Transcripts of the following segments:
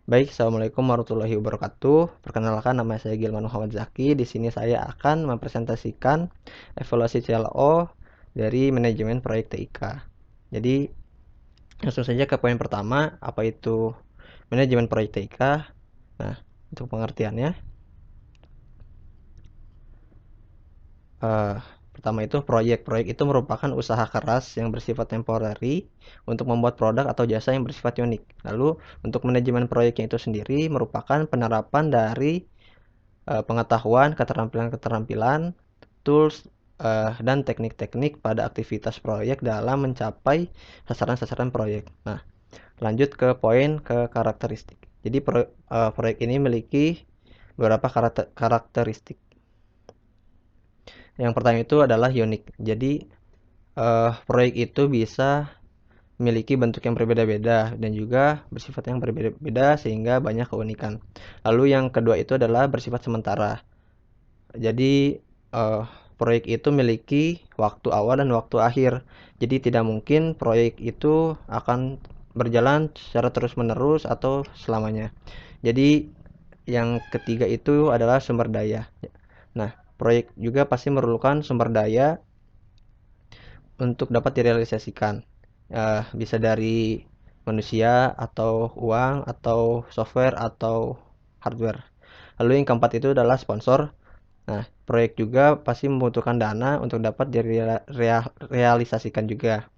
Baik, assalamualaikum warahmatullahi wabarakatuh. Perkenalkan, nama saya Gilman Muhammad Zaki. Di sini saya akan mempresentasikan evaluasi CLO dari manajemen proyek TIK. Jadi, langsung saja ke poin pertama, apa itu manajemen proyek TIK. Nah, untuk pengertiannya, eh, pertama itu proyek. Proyek itu merupakan usaha keras yang bersifat temporary untuk membuat produk atau jasa yang bersifat unik. Lalu, untuk manajemen proyeknya itu sendiri merupakan penerapan dari pengetahuan, keterampilan-keterampilan, tools, dan teknik-teknik pada aktivitas proyek dalam mencapai sasaran-sasaran proyek. Nah, lanjut ke poin ke karakteristik. Jadi proyek ini memiliki beberapa karakteristik. Yang pertama itu adalah unik. Jadi proyek itu bisa memiliki bentuk yang berbeda-beda dan juga bersifat yang berbeda-beda sehingga banyak keunikan. Lalu yang kedua itu adalah bersifat sementara. Jadi proyek itu memiliki waktu awal dan waktu akhir. Jadi tidak mungkin proyek itu akan berjalan secara terus-menerus atau selamanya. Jadi yang ketiga itu adalah sumber daya. Nah, proyek juga pasti memerlukan sumber daya untuk dapat direalisasikan. Bisa dari manusia atau uang atau software atau hardware. Lalu yang keempat itu adalah sponsor. Nah, proyek juga pasti membutuhkan dana untuk dapat direalisasikan juga.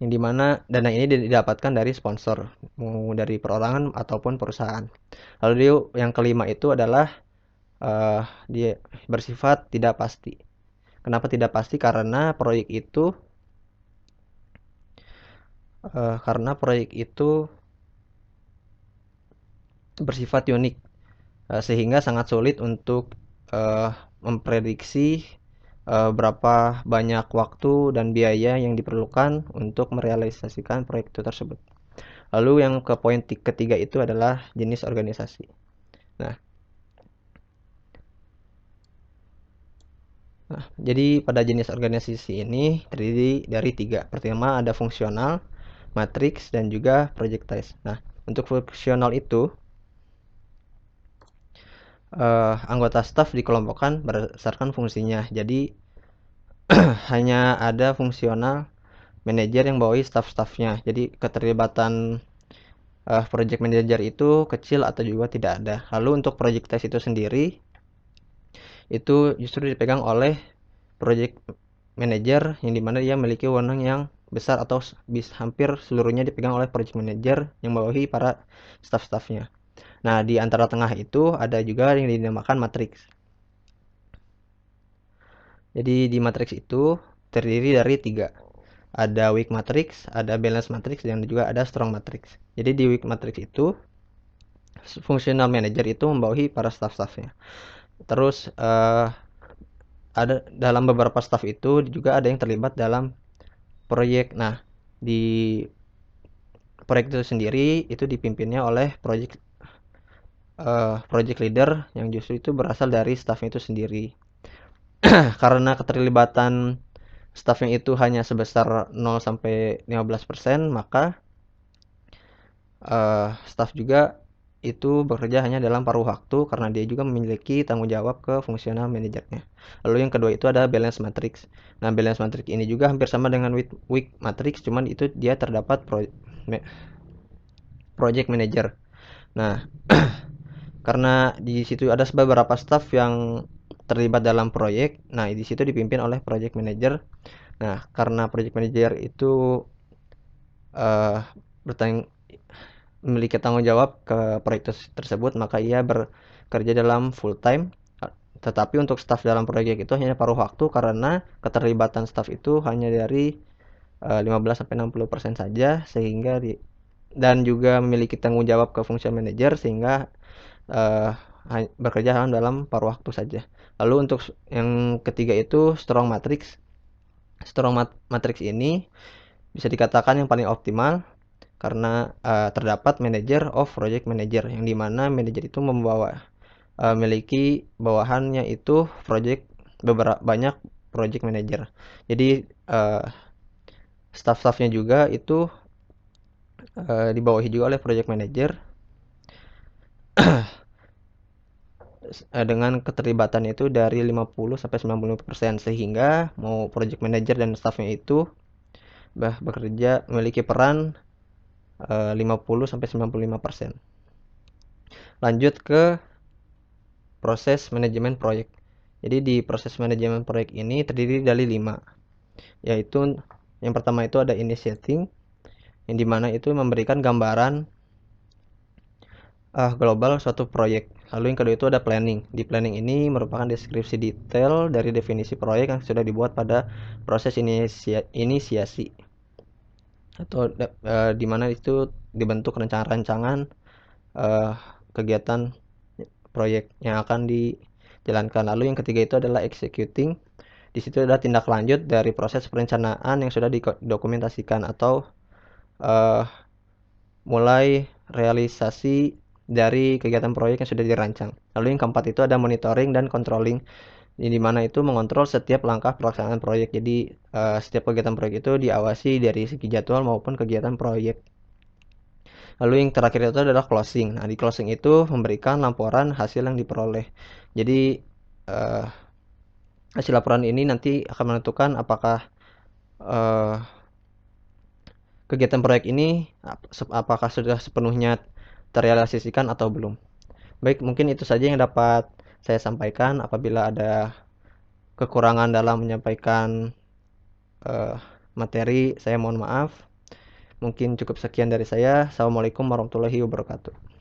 Yang dimana dana ini didapatkan dari sponsor, mau dari perorangan ataupun perusahaan. Lalu yang kelima itu adalah dia bersifat tidak pasti. Kenapa tidak pasti? Karena proyek itu bersifat unik, sehingga sangat sulit untuk memprediksi berapa banyak waktu dan biaya yang diperlukan untuk merealisasikan proyek itu tersebut. Lalu yang ke poin ketiga itu adalah jenis organisasi. Nah, jadi pada jenis organisasi ini terdiri dari tiga. Pertama ada fungsional, matriks, dan juga projectize. Nah, untuk fungsional itu anggota staf dikelompokkan berdasarkan fungsinya. Jadi hanya ada fungsional manajer yang bawahi staff-staffnya. Jadi keterlibatan project manager itu kecil atau juga tidak ada. Lalu untuk project test itu sendiri itu justru dipegang oleh project manager yang dimana dia memiliki wewenang yang besar atau hampir seluruhnya dipegang oleh project manager yang bawahi para staff-staffnya. Nah, di antara tengah itu ada juga yang dinamakan matriks. Jadi di matriks itu terdiri dari tiga. Ada weak matrix, ada balance matrix, dan juga ada strong matrix. Jadi di weak matrix itu functional manager itu membawahi para staff-staffnya. Terus ada dalam beberapa staff itu juga ada yang terlibat dalam proyek. Nah, di proyek itu sendiri itu dipimpinnya oleh project leader yang justru itu berasal dari staffnya itu sendiri. Karena keterlibatan staffnya itu hanya sebesar 0 sampai 15%, maka staff juga itu bekerja hanya dalam paruh waktu karena dia juga memiliki tanggung jawab ke fungsional manajernya. Lalu yang kedua itu ada balance matrix. Nah, balance matrix ini juga hampir sama dengan weak matrix, cuman itu dia terdapat project manager. Nah, karena di situ ada beberapa staff yang terlibat dalam proyek, nah di situ dipimpin oleh project manager. Nah, karena project manager itu uh, memiliki tanggung jawab ke proyek tersebut, maka ia bekerja dalam full time. Tetapi untuk staf dalam proyek itu hanya paruh waktu karena keterlibatan staf itu hanya dari 15-60% saja, sehingga dan juga memiliki tanggung jawab ke fungsi manajer sehingga uh, bekerja dalam paruh waktu saja. Lalu untuk yang ketiga itu strong matrix. Strong matrix ini bisa dikatakan yang paling optimal karena terdapat manager of project manager yang dimana manajer itu memiliki bawahannya itu beberapa banyak project manager. Jadi staff-staffnya juga itu dibawahi juga oleh project manager. dengan keterlibatan itu dari 50 sampai 95%, sehingga mau project manager dan staffnya itu bekerja memiliki peran 50 sampai 95%. Lanjut ke proses manajemen proyek. Jadi di proses manajemen proyek ini terdiri dari 5, yaitu yang pertama itu ada initiating, yang dimana itu memberikan gambaran global suatu proyek. Lalu yang kedua itu ada planning. Di planning ini merupakan deskripsi detail dari definisi proyek yang sudah dibuat pada proses inisiasi, atau di mana itu dibentuk rancangan-rancangan kegiatan proyek yang akan dijalankan. Lalu yang ketiga itu adalah executing. Di situ adalah tindak lanjut dari proses perencanaan yang sudah didokumentasikan atau uh, mulai realisasi dari kegiatan proyek yang sudah dirancang. Lalu yang keempat itu ada monitoring dan controlling, di mana itu mengontrol setiap langkah pelaksanaan proyek. Jadi setiap kegiatan proyek itu diawasi dari segi jadwal maupun kegiatan proyek. Lalu yang terakhir itu adalah closing. Nah, di closing itu memberikan laporan hasil yang diperoleh. Jadi eh, hasil laporan ini nanti akan menentukan apakah eh, kegiatan proyek ini apakah sudah sepenuhnya terrealisasikan atau belum. Baik, mungkin itu saja yang dapat saya sampaikan. Apabila ada kekurangan dalam menyampaikan eh, materi, saya mohon maaf. Mungkin cukup sekian dari saya. Assalamualaikum warahmatullahi wabarakatuh.